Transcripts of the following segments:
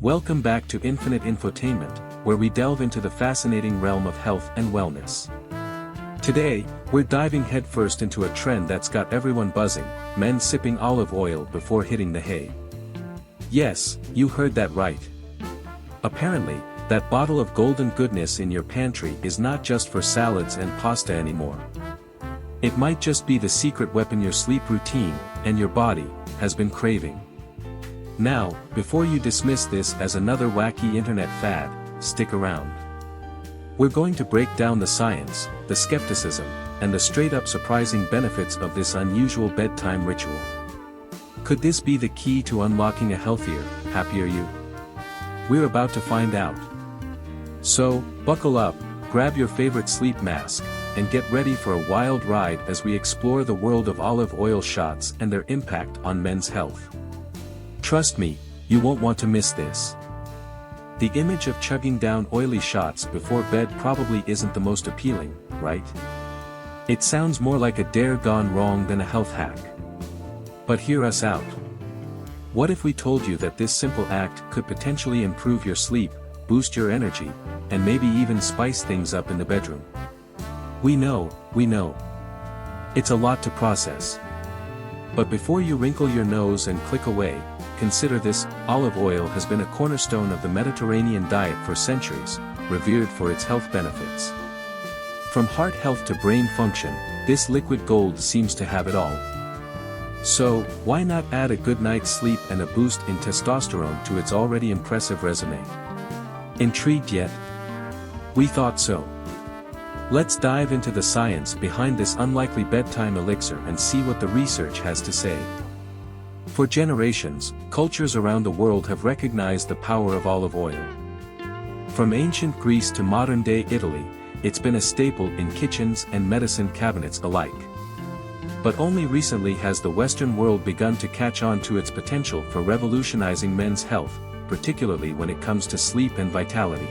Welcome back to Infinite Infotainment, where we delve into the fascinating realm of health and wellness. Today, we're diving headfirst into a trend that's got everyone buzzing: men sipping olive oil before hitting the hay. Yes, you heard that right. Apparently, that bottle of golden goodness in your pantry is not just for salads and pasta anymore. It might just be the secret weapon your sleep routine, and your body, has been craving. Now, before you dismiss this as another wacky internet fad, stick around. We're going to break down the science, the skepticism, and the straight-up surprising benefits of this unusual bedtime ritual. Could this be the key to unlocking a healthier, happier you? We're about to find out. So, buckle up, grab your favorite sleep mask, and get ready for a wild ride as we explore the world of olive oil shots and their impact on men's health. Trust me, you won't want to miss this. The image of chugging down oily shots before bed probably isn't the most appealing, right? It sounds more like a dare gone wrong than a health hack. But hear us out. What if we told you that this simple act could potentially improve your sleep, boost your energy, and maybe even spice things up in the bedroom? We know. It's a lot to process. But before you wrinkle your nose and click away, consider this: olive oil has been a cornerstone of the Mediterranean diet for centuries, revered for its health benefits. From heart health to brain function, this liquid gold seems to have it all. So, why not add a good night's sleep and a boost in testosterone to its already impressive resume? Intrigued yet? We thought so. Let's dive into the science behind this unlikely bedtime elixir and see what the research has to say. For generations, cultures around the world have recognized the power of olive oil. From ancient Greece to modern-day Italy, it's been a staple in kitchens and medicine cabinets alike. But only recently has the Western world begun to catch on to its potential for revolutionizing men's health, particularly when it comes to sleep and vitality.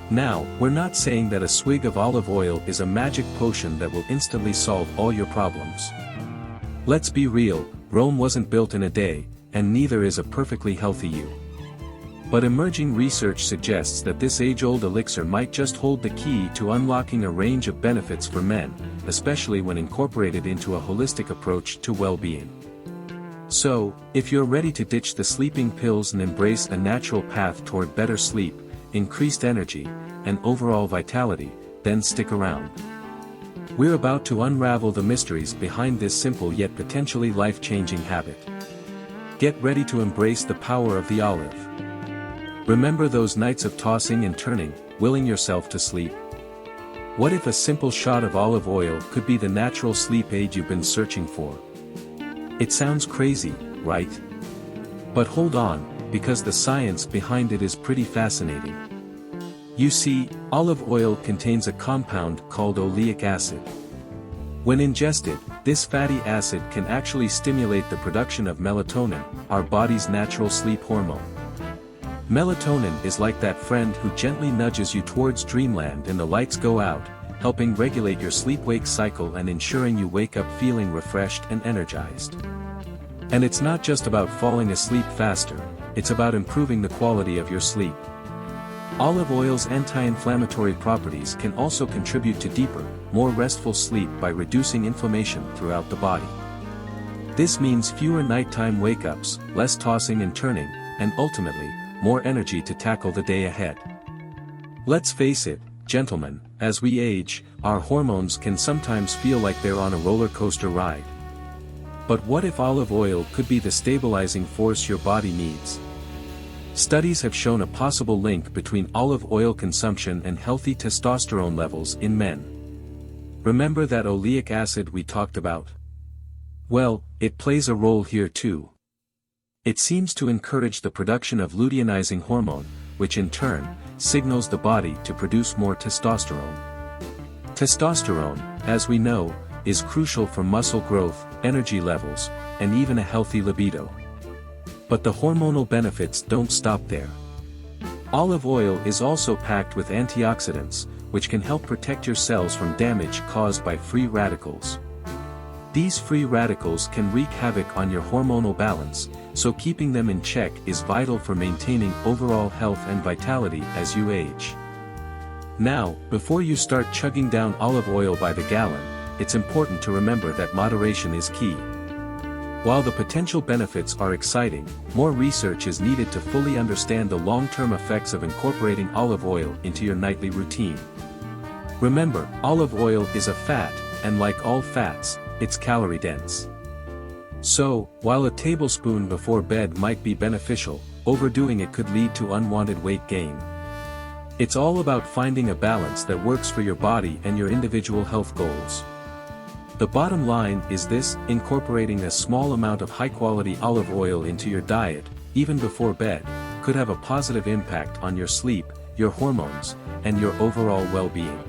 Now, we're not saying that a swig of olive oil is a magic potion that will instantly solve all your problems. Let's be real, Rome wasn't built in a day, and neither is a perfectly healthy you. But emerging research suggests that this age-old elixir might just hold the key to unlocking a range of benefits for men, especially when incorporated into a holistic approach to well-being. So, if you're ready to ditch the sleeping pills and embrace a natural path toward better sleep, increased energy, and overall vitality, then stick around. We're about to unravel the mysteries behind this simple yet potentially life-changing habit. Get ready to embrace the power of the olive. Remember those nights of tossing and turning, willing yourself to sleep? What if a simple shot of olive oil could be the natural sleep aid you've been searching for? It sounds crazy, right? But hold on, because the science behind it is pretty fascinating. You see, olive oil contains a compound called oleic acid. When ingested, this fatty acid can actually stimulate the production of melatonin, our body's natural sleep hormone. Melatonin is like that friend who gently nudges you towards dreamland and the lights go out, helping regulate your sleep-wake cycle and ensuring you wake up feeling refreshed and energized. And it's not just about falling asleep faster, it's about improving the quality of your sleep. Olive oil's anti-inflammatory properties can also contribute to deeper, more restful sleep by reducing inflammation throughout the body. This means fewer nighttime wake-ups, less tossing and turning, and ultimately, more energy to tackle the day ahead. Let's face it, gentlemen, as we age, our hormones can sometimes feel like they're on a roller coaster ride. But what if olive oil could be the stabilizing force your body needs? Studies have shown a possible link between olive oil consumption and healthy testosterone levels in men. Remember that oleic acid we talked about? Well, it plays a role here too. It seems to encourage the production of luteinizing hormone, which in turn, signals the body to produce more testosterone. Testosterone, as we know, is crucial for muscle growth, energy levels, and even a healthy libido. But the hormonal benefits don't stop there. Olive oil is also packed with antioxidants, which can help protect your cells from damage caused by free radicals. These free radicals can wreak havoc on your hormonal balance, so keeping them in check is vital for maintaining overall health and vitality as you age. Now, before you start chugging down olive oil by the gallon, it's important to remember that moderation is key. While the potential benefits are exciting, more research is needed to fully understand the long-term effects of incorporating olive oil into your nightly routine. Remember, olive oil is a fat, and like all fats, it's calorie-dense. So, while a tablespoon before bed might be beneficial, overdoing it could lead to unwanted weight gain. It's all about finding a balance that works for your body and your individual health goals. The bottom line is this: incorporating a small amount of high-quality olive oil into your diet, even before bed, could have a positive impact on your sleep, your hormones, and your overall well-being.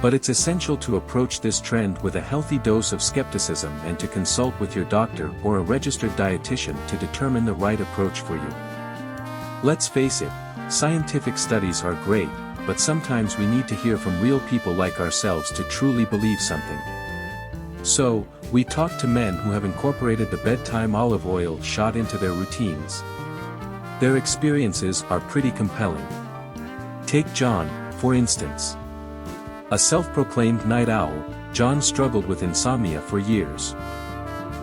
But it's essential to approach this trend with a healthy dose of skepticism and to consult with your doctor or a registered dietitian to determine the right approach for you. Let's face it, scientific studies are great, but sometimes we need to hear from real people like ourselves to truly believe something. So, we talked to men who have incorporated the bedtime olive oil shot into their routines. Their experiences are pretty compelling. Take John, for instance. A self-proclaimed night owl, John struggled with insomnia for years.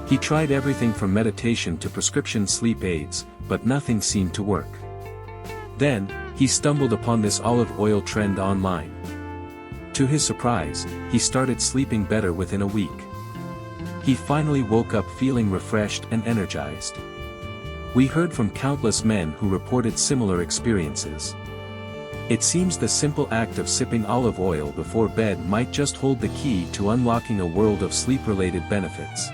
He tried everything from meditation to prescription sleep aids, but nothing seemed to work. Then, he stumbled upon this olive oil trend online. To his surprise, he started sleeping better within a week. He finally woke up feeling refreshed and energized. We heard from countless men who reported similar experiences. It seems the simple act of sipping olive oil before bed might just hold the key to unlocking a world of sleep-related benefits.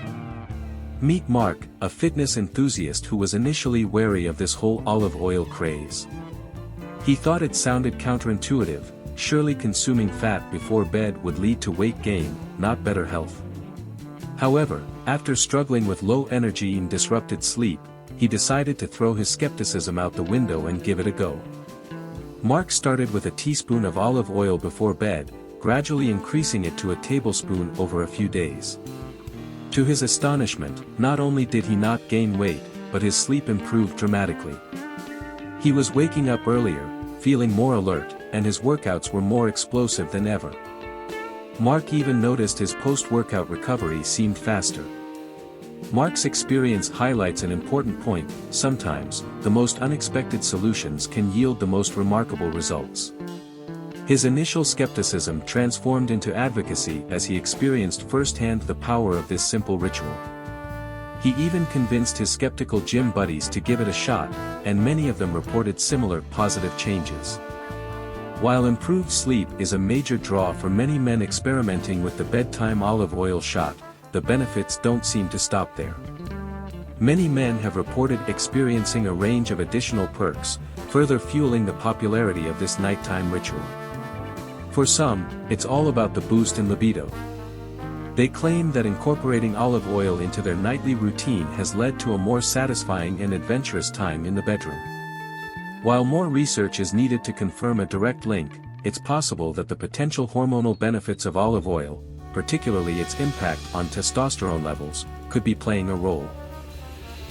Meet Mark, a fitness enthusiast who was initially wary of this whole olive oil craze. He thought it sounded counterintuitive, surely consuming fat before bed would lead to weight gain, not better health. However, after struggling with low energy and disrupted sleep, he decided to throw his skepticism out the window and give it a go. Mark started with a teaspoon of olive oil before bed, gradually increasing it to a tablespoon over a few days. To his astonishment, not only did he not gain weight, but his sleep improved dramatically. He was waking up earlier, feeling more alert, and his workouts were more explosive than ever. Mark even noticed his post-workout recovery seemed faster. Mark's experience highlights an important point: sometimes, the most unexpected solutions can yield the most remarkable results. His initial skepticism transformed into advocacy as he experienced firsthand the power of this simple ritual. He even convinced his skeptical gym buddies to give it a shot, and many of them reported similar positive changes. While improved sleep is a major draw for many men experimenting with the bedtime olive oil shot, the benefits don't seem to stop there. Many men have reported experiencing a range of additional perks, further fueling the popularity of this nighttime ritual. For some, it's all about the boost in libido. They claim that incorporating olive oil into their nightly routine has led to a more satisfying and adventurous time in the bedroom. While more research is needed to confirm a direct link, it's possible that the potential hormonal benefits of olive oil, particularly its impact on testosterone levels, could be playing a role.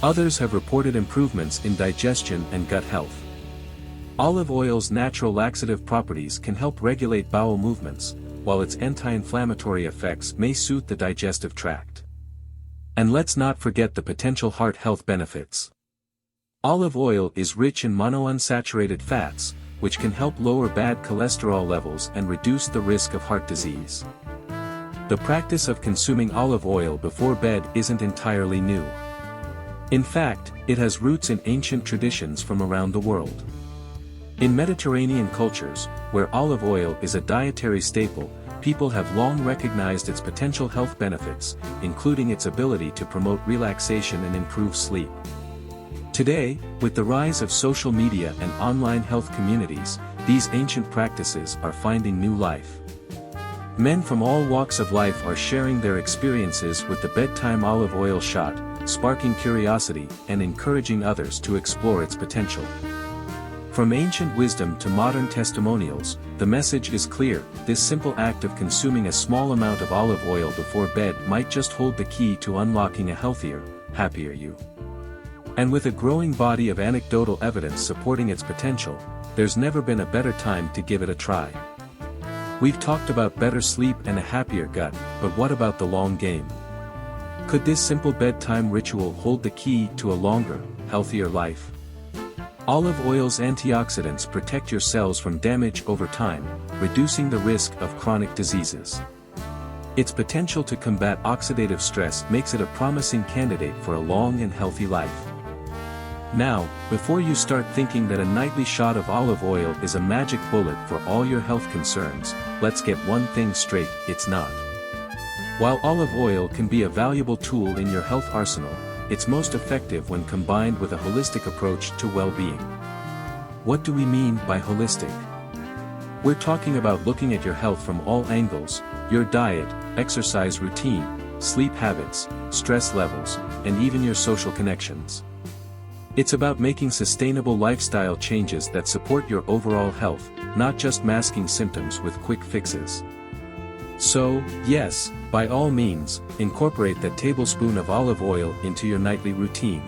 Others have reported improvements in digestion and gut health. Olive oil's natural laxative properties can help regulate bowel movements, while its anti-inflammatory effects may soothe the digestive tract. And let's not forget the potential heart health benefits. Olive oil is rich in monounsaturated fats, which can help lower bad cholesterol levels and reduce the risk of heart disease. The practice of consuming olive oil before bed isn't entirely new. In fact, it has roots in ancient traditions from around the world. In Mediterranean cultures, where olive oil is a dietary staple, people have long recognized its potential health benefits, including its ability to promote relaxation and improve sleep. Today, with the rise of social media and online health communities, these ancient practices are finding new life. Men from all walks of life are sharing their experiences with the bedtime olive oil shot, sparking curiosity and encouraging others to explore its potential. From ancient wisdom to modern testimonials, the message is clear: this simple act of consuming a small amount of olive oil before bed might just hold the key to unlocking a healthier, happier you. And with a growing body of anecdotal evidence supporting its potential, there's never been a better time to give it a try. We've talked about better sleep and a happier gut, but what about the long game? Could this simple bedtime ritual hold the key to a longer, healthier life? Olive oil's antioxidants protect your cells from damage over time, reducing the risk of chronic diseases. Its potential to combat oxidative stress makes it a promising candidate for a long and healthy life. Now, before you start thinking that a nightly shot of olive oil is a magic bullet for all your health concerns, let's get one thing straight: it's not. While olive oil can be a valuable tool in your health arsenal, it's most effective when combined with a holistic approach to well-being. What do we mean by holistic? We're talking about looking at your health from all angles: your diet, exercise routine, sleep habits, stress levels, and even your social connections. It's about making sustainable lifestyle changes that support your overall health, not just masking symptoms with quick fixes. So, yes, by all means, incorporate that tablespoon of olive oil into your nightly routine.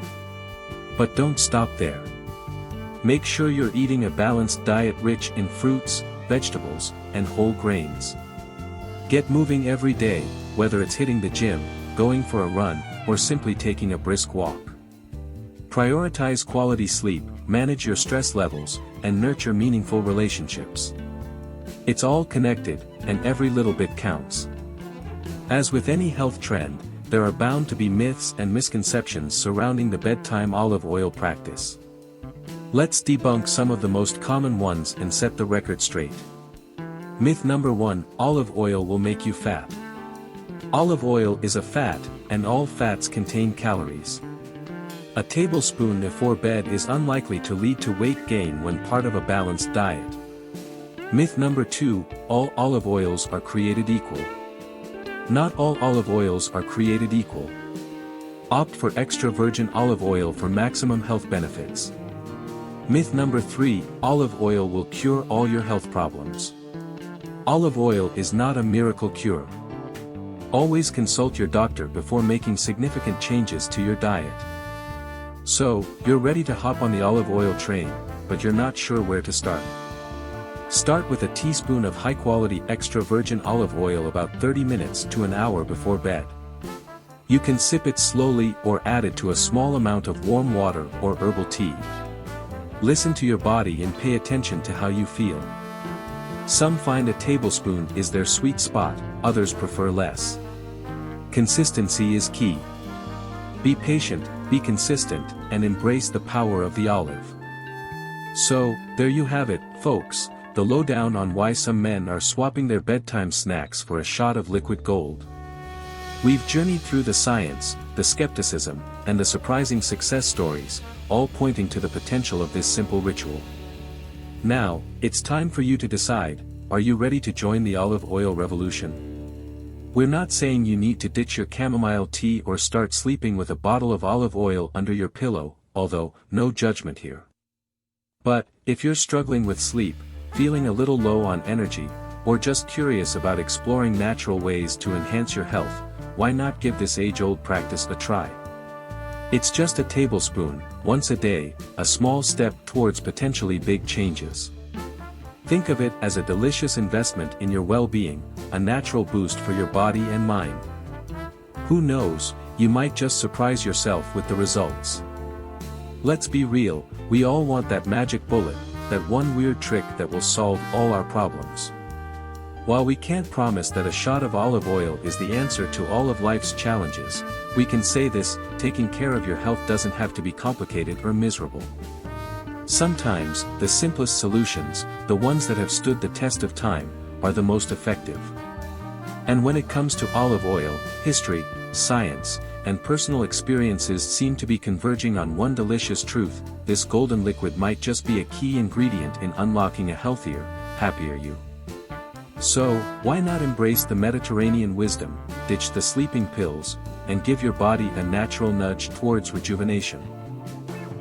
But don't stop there. Make sure you're eating a balanced diet rich in fruits, vegetables, and whole grains. Get moving every day, whether it's hitting the gym, going for a run, or simply taking a brisk walk. Prioritize quality sleep, manage your stress levels, and nurture meaningful relationships. It's all connected, and every little bit counts. As with any health trend, there are bound to be myths and misconceptions surrounding the bedtime olive oil practice. Let's debunk some of the most common ones and set the record straight. Myth number 1: olive oil will make you fat. Olive oil is a fat, and all fats contain calories. A tablespoon before bed is unlikely to lead to weight gain when part of a balanced diet. Myth number 2: all olive oils are created equal. Not all olive oils are created equal. Opt for extra virgin olive oil for maximum health benefits. Myth number 3: olive oil will cure all your health problems. Olive oil is not a miracle cure. Always consult your doctor before making significant changes to your diet. So, you're ready to hop on the olive oil train, but you're not sure where to start. Start with a teaspoon of high-quality extra virgin olive oil about 30 minutes to an hour before bed. You can sip it slowly or add it to a small amount of warm water or herbal tea. Listen to your body and pay attention to how you feel. Some find a tablespoon is their sweet spot, others prefer less. Consistency is key. Be patient, be consistent, and embrace the power of the olive. So, there you have it, folks, the lowdown on why some men are swapping their bedtime snacks for a shot of liquid gold. We've journeyed through the science, the skepticism, and the surprising success stories, all pointing to the potential of this simple ritual. Now, it's time for you to decide: are you ready to join the olive oil revolution? We're not saying you need to ditch your chamomile tea or start sleeping with a bottle of olive oil under your pillow, although, no judgment here. But, if you're struggling with sleep, feeling a little low on energy, or just curious about exploring natural ways to enhance your health, why not give this age-old practice a try? It's just a tablespoon, once a day, a small step towards potentially big changes. Think of it as a delicious investment in your well-being, a natural boost for your body and mind. Who knows, you might just surprise yourself with the results. Let's be real, we all want that magic bullet, that one weird trick that will solve all our problems. While we can't promise that a shot of olive oil is the answer to all of life's challenges, we can say this: taking care of your health doesn't have to be complicated or miserable. Sometimes, the simplest solutions, the ones that have stood the test of time, are the most effective. And when it comes to olive oil, history, science, and personal experiences seem to be converging on one delicious truth: this golden liquid might just be a key ingredient in unlocking a healthier, happier you. So, why not embrace the Mediterranean wisdom, ditch the sleeping pills, and give your body a natural nudge towards rejuvenation?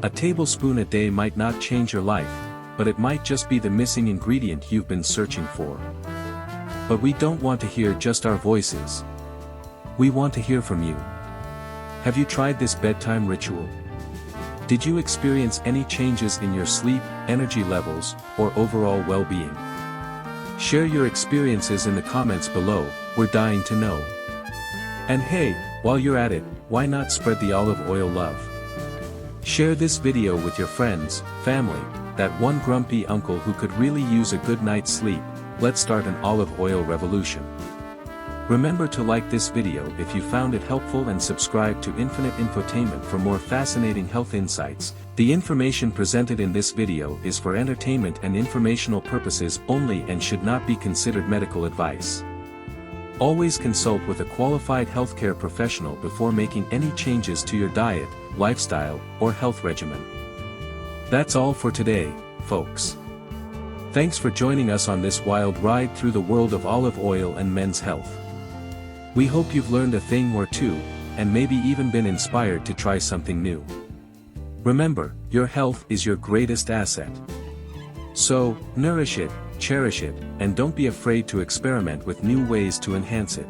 A tablespoon a day might not change your life, but it might just be the missing ingredient you've been searching for. But we don't want to hear just our voices. We want to hear from you. Have you tried this bedtime ritual? Did you experience any changes in your sleep, energy levels, or overall well-being? Share your experiences in the comments below, we're dying to know. And hey, while you're at it, why not spread the olive oil love? Share this video with your friends, family, that one grumpy uncle who could really use a good night's sleep. Let's start an olive oil revolution. Remember to like this video if you found it helpful and subscribe to Infinite Infotainment for more fascinating health insights. The information presented in this video is for entertainment and informational purposes only and should not be considered medical advice. Always consult with a qualified healthcare professional before making any changes to your diet, lifestyle, or health regimen. That's all for today, folks. Thanks for joining us on this wild ride through the world of olive oil and men's health. We hope you've learned a thing or two, and maybe even been inspired to try something new. Remember, your health is your greatest asset. So, nourish it, cherish it, and don't be afraid to experiment with new ways to enhance it.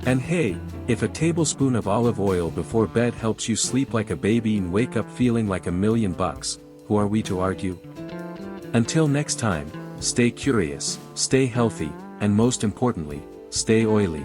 And hey, if a tablespoon of olive oil before bed helps you sleep like a baby and wake up feeling like $1,000,000, who are we to argue? Until next time, stay curious, stay healthy, and most importantly, stay oily.